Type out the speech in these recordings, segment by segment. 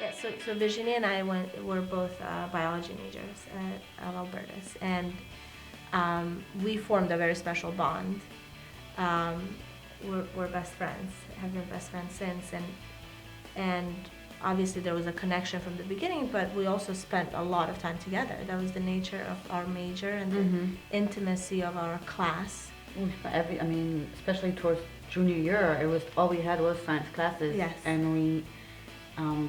Yeah, so Virginie and I were both biology majors at Albertus, and we formed a very special bond. Um, we're best friends, have been best friends since, and obviously there was a connection from the beginning, but we also spent a lot of time together. That was the nature of our major and the intimacy of our class. I mean, especially towards junior year, it was all we had was science classes. Yes. And we,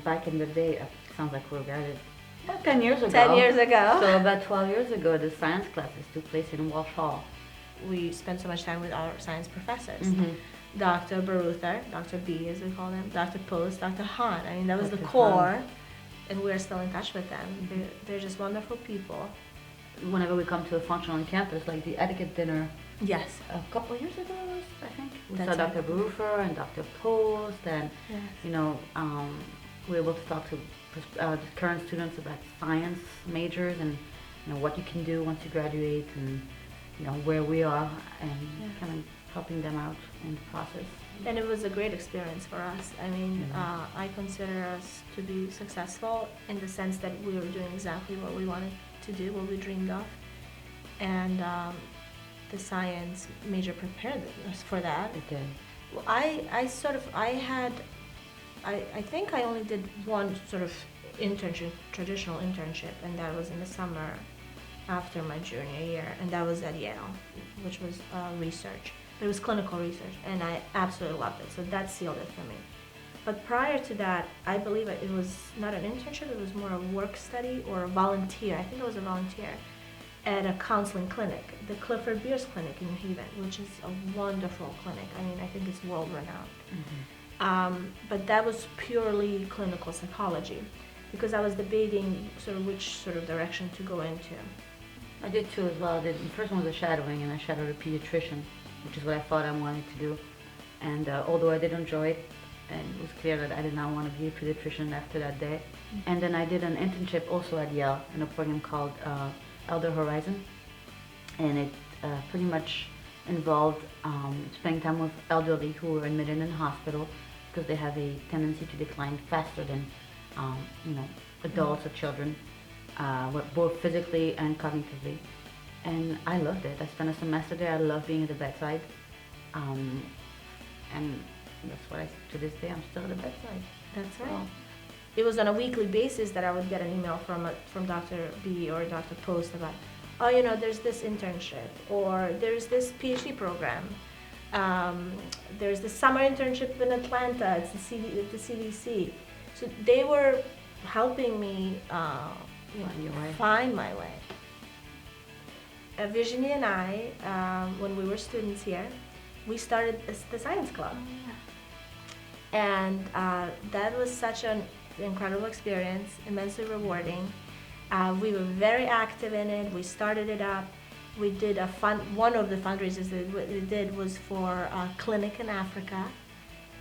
back in the day, sounds like we're guided. About 10 years ago. 10 years ago. So about 12 years ago, the science classes took place in Walsh Hall. We spent so much time with our science professors. Mm-hmm. Dr. Baruther, Dr. B as we call them, Dr. Post, Dr. Hahn. I mean, that was Dr. the core, Hahn. and we're still in touch with them. They're just wonderful people. Whenever we come to a function on campus, like the etiquette dinner Yes. a couple of years ago, I think, we That's saw Dr. right. Baruther and Dr. Post, and Yes. we were able to talk to the current students about science majors and what you can do once you graduate, and where we are, and Yeah. kind of helping them out in the process. And it was a great experience for us. I mean, I consider us to be successful in the sense that we were doing exactly what we wanted to do, what we dreamed of. And the science major prepared us for that. It did. Well, I think I only did one sort of internship, traditional internship, and that was in the summer after my junior year, and that was at Yale, which was research. It was clinical research, and I absolutely loved it, so that sealed it for me. But prior to that, I believe it was not an internship, it was more a work study or a volunteer. I think it was a volunteer at a counseling clinic, the Clifford Beers Clinic in New Haven, which is a wonderful clinic. I mean, I think it's world renowned. But that was purely clinical psychology, because I was debating sort of which sort of direction to go into. I did too as well. The first one was a shadowing, and I shadowed a pediatrician, which is what I thought I wanted to do. And although I did enjoy it, and it was clear that I did not want to be a pediatrician after that day. And then I did an internship also at Yale in a program called Elder Horizon, and it pretty much involved spending time with elderly who were admitted in hospital because they have a tendency to decline faster than adults or children, both physically and cognitively. And I loved it. I spent a semester there. I love being at the bedside, and that's what to this day I'm still at the bedside. That's right. So, it was on a weekly basis that I would get an email from Dr. B or Dr. Post about, there's this internship, or there's this PhD program. There's the summer internship in Atlanta. It's the CDC. So they were helping me find my way. Virginie and I, when we were students here, we started the science club. And that was such an incredible experience, immensely rewarding. We were very active in it. We started it up. We did one of the fundraisers that we did was for a clinic in Africa,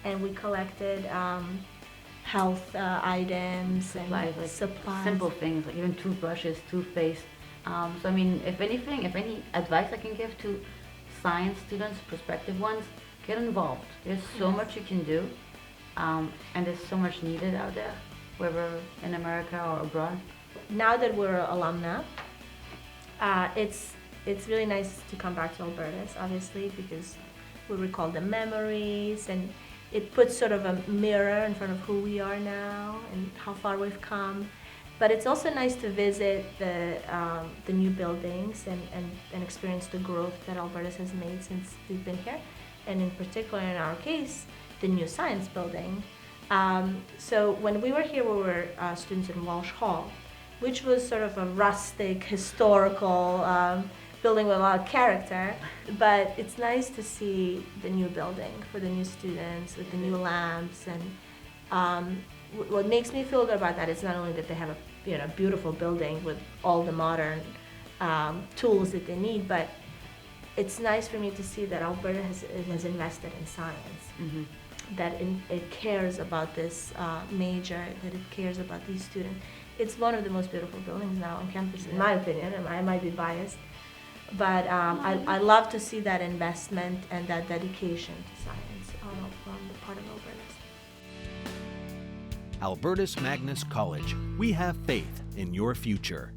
and we collected health items and supplies. Simple things like even toothbrushes, toothpaste. So I mean, if any advice I can give to science students, prospective ones, get involved. There's so much you can do, and there's so much needed out there, whether in America or abroad. Now that we're alumna, it's really nice to come back to Albertus, obviously, because we recall the memories, and it puts sort of a mirror in front of who we are now and how far we've come. But it's also nice to visit the new buildings and experience the growth that Albertus has made since we've been here, and in particular, in our case, the new science building. So when we were here, we were students in Walsh Hall, which was sort of a rustic, historical building with a lot of character. But it's nice to see the new building for the new students with the new lamps. And what makes me feel good about that is not only that they have a beautiful building with all the modern tools that they need, but it's nice for me to see that Alberta has invested in science. Mm-hmm. That it cares about this major, that it cares about these students. It's one of the most beautiful buildings now on campus, in my opinion, and I might be biased. But I love to see that investment and that dedication to science on the part of Alberta. Albertus Magnus College. We have faith in your future.